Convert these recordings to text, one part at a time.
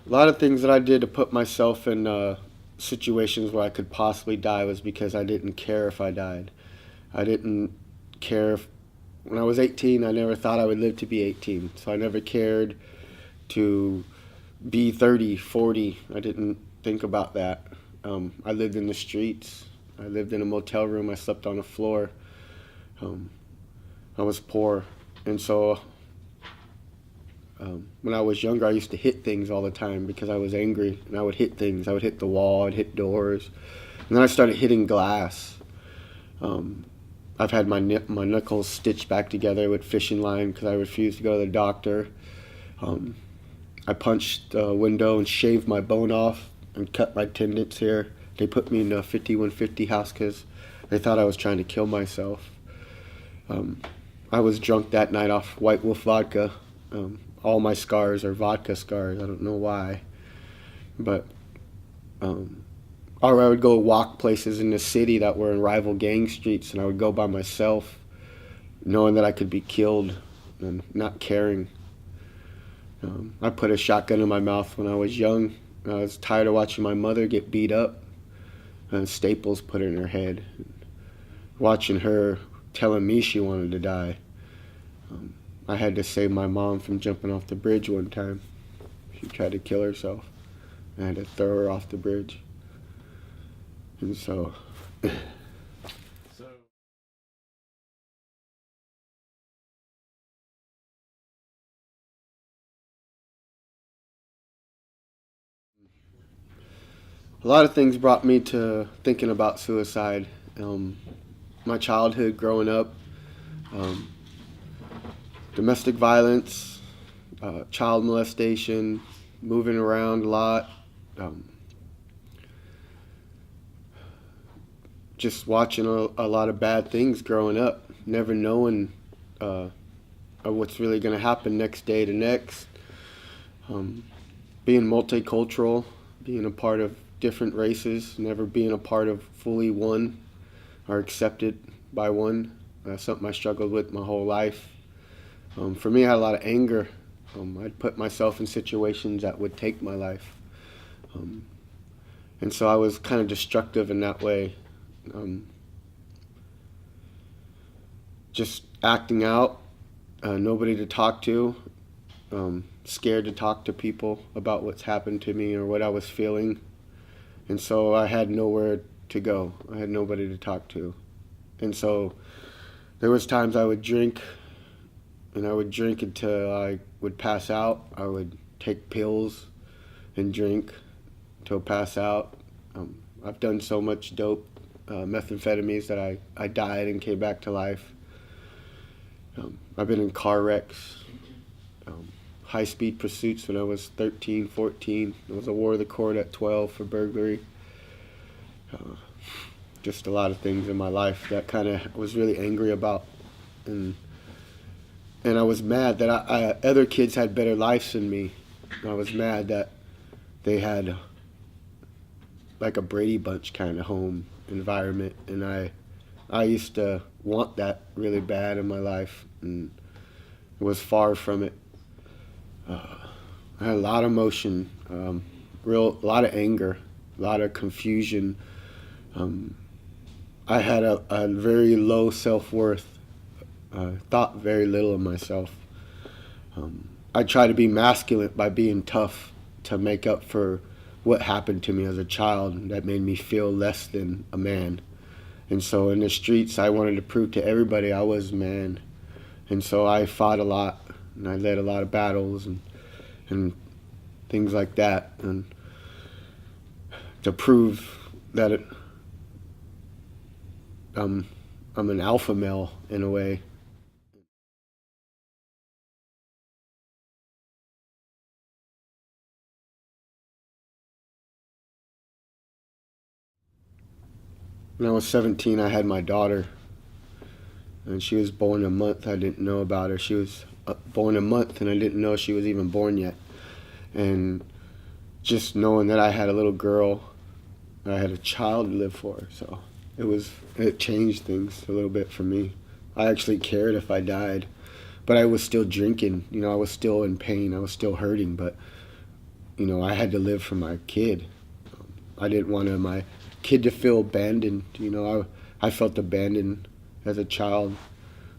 A lot of things that I did to put myself in situations where I could possibly die was because I didn't care if I died. I didn't care if, when I was 18, I never thought I would live to be 18. So I never cared to be 30, 40. I didn't think about that. I lived in the streets. I lived in a motel room. I slept on the floor. Um, I was poor. And so when I was younger, I used to hit things all the time because I was angry, and I would hit things. I would hit the wall, I'd hit doors, and then I started hitting glass. Um, I've had my knuckles stitched back together with fishing line because I refused to go to the doctor. Um, I punched a window and shaved my bone off and cut my tendons here. They put me in a 5150 house because they thought I was trying to kill myself. Um, I was drunk that night off White Wolf vodka. All my scars are vodka scars. I don't know why. But, or I would go walk places in the city that were in rival gang streets, and I would go by myself, knowing that I could be killed and not caring. I put a shotgun in my mouth when I was young. I was tired of watching my mother get beat up and staples put in her head. Watching her telling me she wanted to die. I had to save my mom from jumping off the bridge one time. She tried to kill herself. I had to throw her off the bridge. And so... a lot of things brought me to thinking about suicide. My childhood growing up, um, domestic violence, child molestation, moving around a lot, um, just watching a lot of bad things growing up, never knowing what's really going to happen next day to next. Being multicultural, being a part of different races, never being a part of fully one or accepted by one. That's something I struggled with my whole life. For me, I had a lot of anger. I'd put myself in situations that would take my life. And so I was kind of destructive in that way. Just acting out, nobody to talk to, scared to talk to people about what's happened to me or what I was feeling. And so I had nowhere to go. I had nobody to talk to. And so there was times I would drink, and I would drink until I would pass out. I would take pills and drink until pass out. I've done so much dope, methamphetamines, that I died and came back to life. I've been in car wrecks, high-speed pursuits when I was 13, 14. There was a war of the court at 12 for burglary. Just a lot of things in my life that kind of was really angry about. And I was mad that other kids had better lives than me. I was mad that they had like a Brady Bunch kind of home environment, and I used to want that really bad in my life, and was far from it. I had a lot of emotion, a lot of anger, a lot of confusion. I had a very low self-worth. Thought very little of myself. I tried to be masculine by being tough to make up for what happened to me as a child that made me feel less than a man. And so in the streets, I wanted to prove to everybody I was a man. And so I fought a lot, and I led a lot of battles and things like that, and to prove that I'm an alpha male in a way. When I was 17, I had my daughter, and she was born a month. I didn't know about her. She was born a month, and I didn't know she was even born yet. And just knowing that I had a little girl, I had a child to live for, so it changed things a little bit for me. I actually cared if I died, but I was still drinking. I was still in pain. I was still hurting, but I had to live for my kid. I didn't want my kid to feel abandoned. I felt abandoned as a child.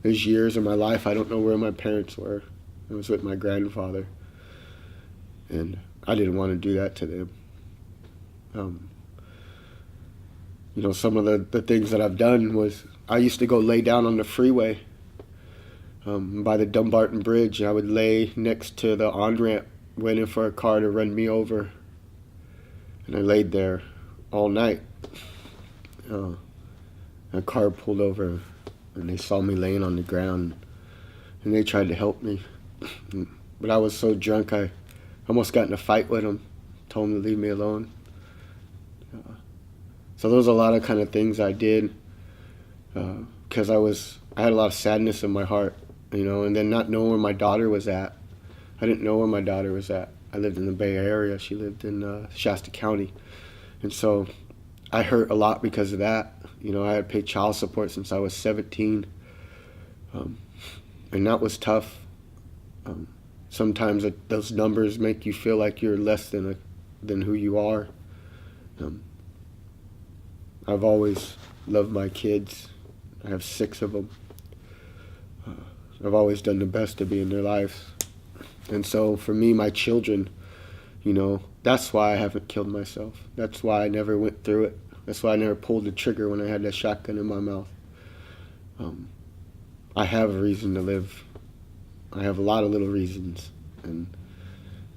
There's years of my life I don't know where my parents were. I was with my grandfather, and I didn't want to do that to them. Some of the things that I've done was I used to go lay down on the freeway by the Dumbarton Bridge. I would lay next to the on-ramp waiting for a car to run me over. And I laid there all night. A car pulled over and they saw me laying on the ground and they tried to help me. But I was so drunk I almost got in a fight with them, told them to leave me alone. So there was a lot of kind of things I did because I had a lot of sadness in my heart, and then not knowing where my daughter was at. I didn't know where my daughter was at. I lived in the Bay Area. She lived in Shasta County. And so I hurt a lot because of that. I had paid child support since I was 17. And that was tough. Sometimes those numbers make you feel like you're less than who you are. I've always loved my kids. I have 6 of them. I've always done the best to be in their lives. And so for me, my children, that's why I haven't killed myself. That's why I never went through it. That's why I never pulled the trigger when I had that shotgun in my mouth. I have a reason to live. I have a lot of little reasons. And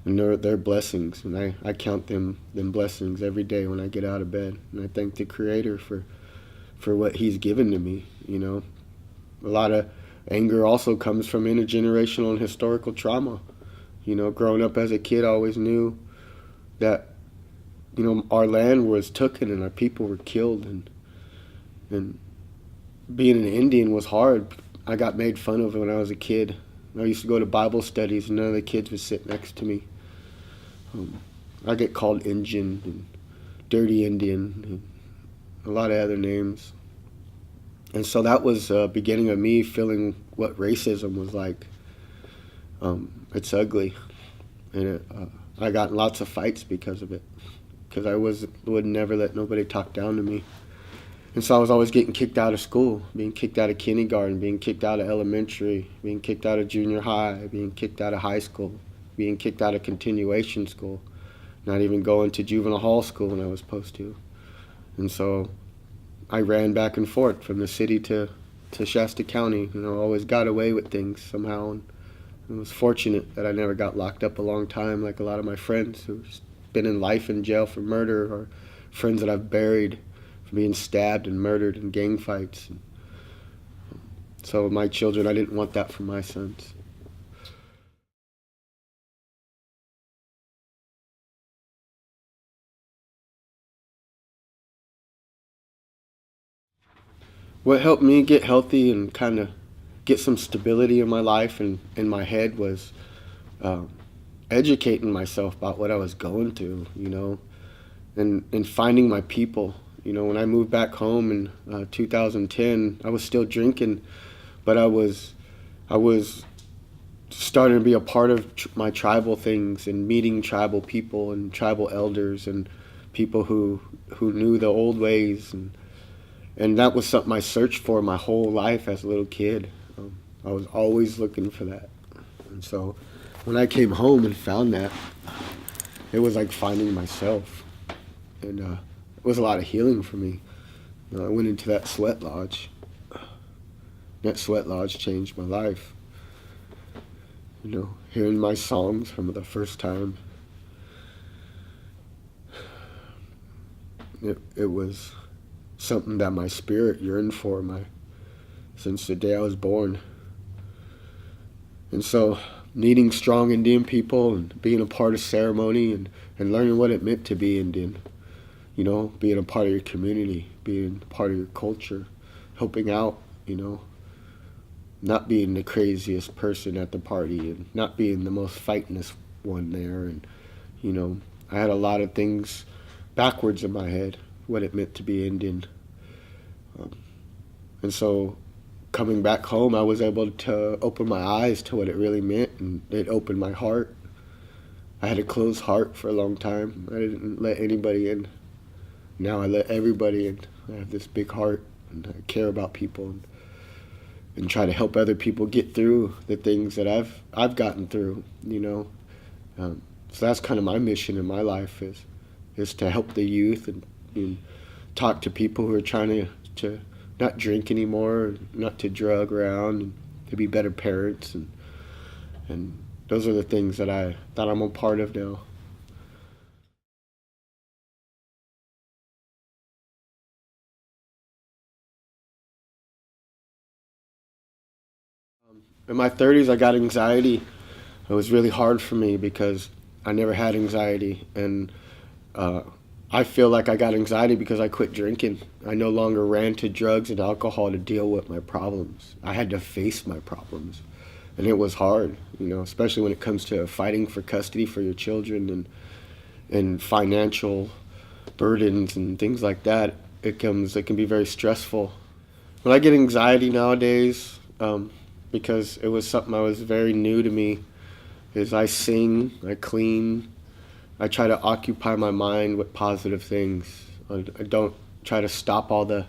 they're blessings. And I count them blessings every day when I get out of bed. And I thank the Creator for what He's given to me. A lot of anger also comes from intergenerational and historical trauma. Growing up as a kid, I always knew that, our land was taken and our people were killed. And being an Indian was hard. I got made fun of when I was a kid. I used to go to Bible studies and none of the kids would sit next to me. I get called Indian and Dirty Indian and a lot of other names. And so that was the beginning of me feeling what racism was like. It's ugly. And I got in lots of fights because of it. Because I would never let nobody talk down to me. And so I was always getting kicked out of school, being kicked out of kindergarten, being kicked out of elementary, being kicked out of junior high, being kicked out of high school, being kicked out of continuation school, not even going to juvenile hall school when I was supposed to. And so I ran back and forth from the city to Shasta County. Always got away with things somehow. And I was fortunate that I never got locked up a long time like a lot of my friends who've been in life in jail for murder, or friends that I've buried for being stabbed and murdered in gang fights. So my children, I didn't want that for my sons. What helped me get healthy and kind of get some stability in my life and in my head was educating myself about what I was going through, and finding my people. When I moved back home in 2010, I was still drinking, but I was starting to be a part of my tribal things and meeting tribal people and tribal elders and people who knew the old ways, and that was something I searched for my whole life as a little kid. I was always looking for that. And so when I came home and found that, it was like finding myself. And it was a lot of healing for me. I went into that sweat lodge. That sweat lodge changed my life. Hearing my songs from the first time, it was something that my spirit yearned for since the day I was born. And so meeting strong Indian people and being a part of ceremony and learning what it meant to be Indian, being a part of your community, being a part of your culture, helping out, not being the craziest person at the party and not being the most fightingest one there. And, I had a lot of things backwards in my head, what it meant to be Indian. And so coming back home, I was able to open my eyes to what it really meant, and it opened my heart. I had a closed heart for a long time. I didn't let anybody in. Now I let everybody in. I have this big heart, and I care about people, and try to help other people get through the things that I've gotten through. So that's kind of my mission in my life is to help the youth and talk to people who are trying to not drink anymore, not to drug around, and to be better parents, and those are the things that I'm a part of now. In my 30s, I got anxiety. It was really hard for me because I never had anxiety, and uh, I feel like I got anxiety because I quit drinking. I no longer ran to drugs and alcohol to deal with my problems. I had to face my problems, and it was hard, especially when it comes to fighting for custody for your children and financial burdens and things like that. It can be very stressful. When I get anxiety nowadays, because it was something that was very new to me, is I sing, I clean, I try to occupy my mind with positive things. I don't try to stop all the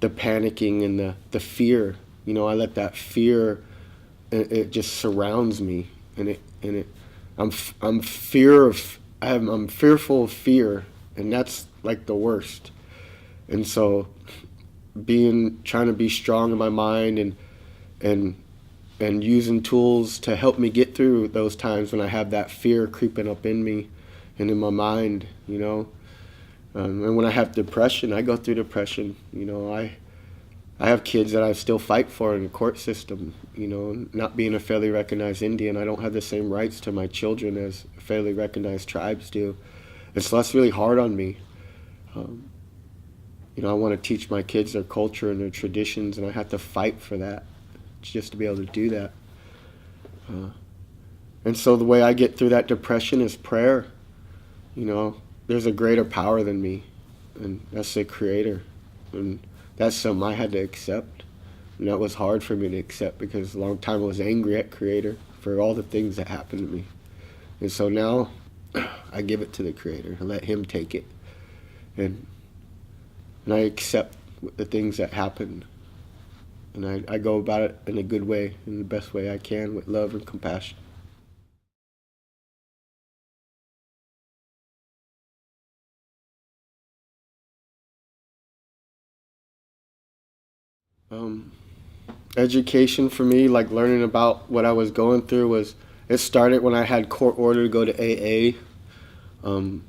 panicking and the fear. I let that fear, it just surrounds me, and I'm fear of I'm fearful of fear, and that's like the worst. And so trying to be strong in my mind and and using tools to help me get through those times when I have that fear creeping up in me and in my mind. And when I have depression, I go through depression. I have kids that I still fight for in the court system. Not being a federally recognized Indian, I don't have the same rights to my children as federally recognized tribes do. And so that's really hard on me. Um, I want to teach my kids their culture and their traditions, and I have to fight for that just to be able to do that. Uh, and so the way I get through that depression is prayer. There's a greater power than me, and that's the Creator. And that's something I had to accept. And that was hard for me to accept because a long time I was angry at Creator for all the things that happened to me. And so now I give it to the Creator and let Him take it. And, and I accept the things that happen. And I go about it in a good way, in the best way I can, with love and compassion. Um, Education for me, like learning about what I was going through, it started when I had court order to go to AA. Um,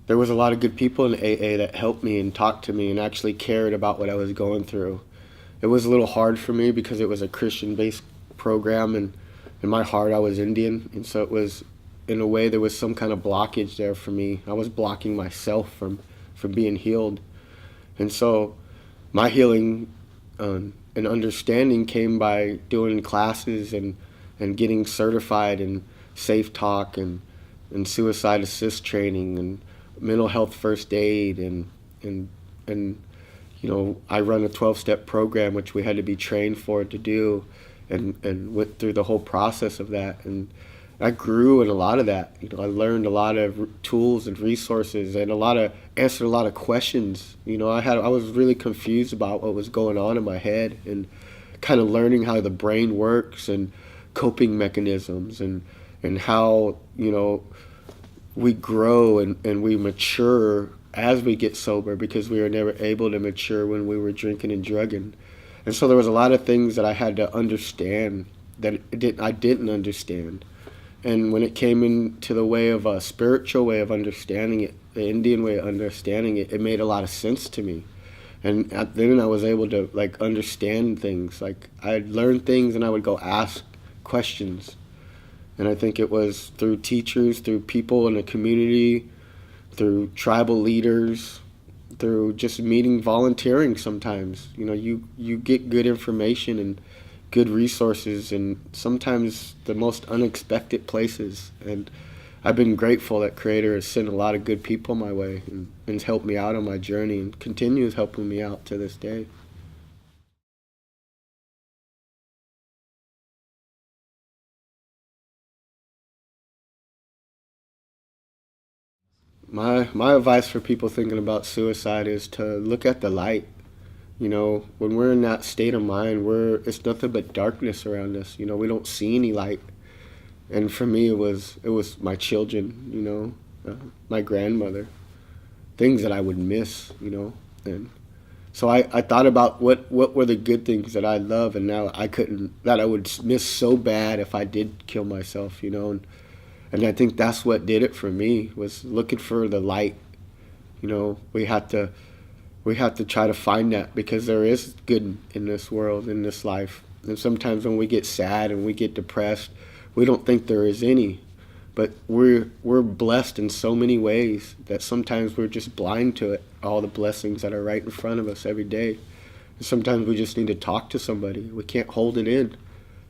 there was a lot of good people in AA that helped me and talked to me and actually cared about what I was going through. It was a little hard for me because it was a Christian-based program, and in my heart I was Indian, and so it was, in a way, there was some kind of blockage there for me. I was blocking myself from being healed, and so my healing and understanding came by doing classes and getting certified in safe talk and suicide assist training and mental health first aid and and I run a 12-step program which we had to be trained for to do, and went through the whole process of that, and I grew in a lot of that. I learned a lot of tools and resources, and answered a lot of questions. I was really confused about what was going on in my head, and kind of learning how the brain works and coping mechanisms, and how we grow and we mature as we get sober, because we were never able to mature when we were drinking and drugging. And so there was a lot of things that I had to understand that I didn't understand. And when it came into the way of a spiritual way of understanding it, the Indian way of understanding it, it made a lot of sense to me. And then I was able to understand things. Like I'd learn things and I would go ask questions. And I think it was through teachers, through people in the community, through tribal leaders, through just meeting, volunteering sometimes. You get good information and good resources, and sometimes the most unexpected places. And I've been grateful that Creator has sent a lot of good people my way, and has helped me out on my journey and continues helping me out to this day. My advice for people thinking about suicide is to look at the light. You know, when we're in that state of mind, it's nothing but darkness around us. You know, we don't see any light. And for me, it was my children. You know, my grandmother, things that I would miss. You know, and so I thought about what were the good things that I love, and now I couldn't, that I would miss so bad if I did kill myself. You know, and I think that's what did it for me, was looking for the light. You know, we have to try to find that, because there is good in this world, in this life. And sometimes when we get sad and we get depressed, we don't think there is any. But we're blessed in so many ways that sometimes we're just blind to it, all the blessings that are right in front of us every day. And sometimes we just need to talk to somebody. We can't hold it in.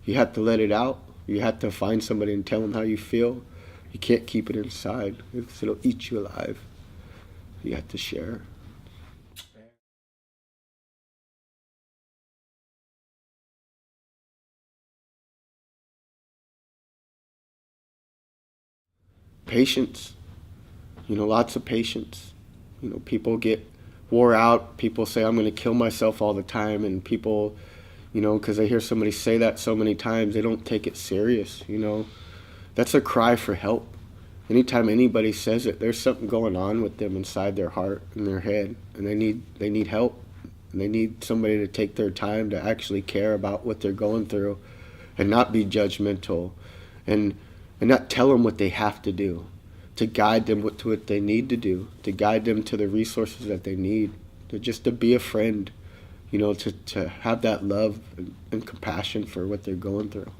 You have to let it out. You have to find somebody and tell them how you feel. You can't keep it inside, because it'll eat you alive. You have to share. Patience. You know, lots of patience. You know, people get wore out. People say, I'm going to kill myself all the time. And people, you know, because they hear somebody say that so many times, they don't take it serious. You know, that's a cry for help. Anytime anybody says it, there's something going on with them inside their heart and their head, and they need help. And they need somebody to take their time to actually care about what they're going through, and not be judgmental, and not tell them what they have to do, to guide them to what they need to do, to guide them to the resources that they need, to be a friend, you know, to have that love and compassion for what they're going through.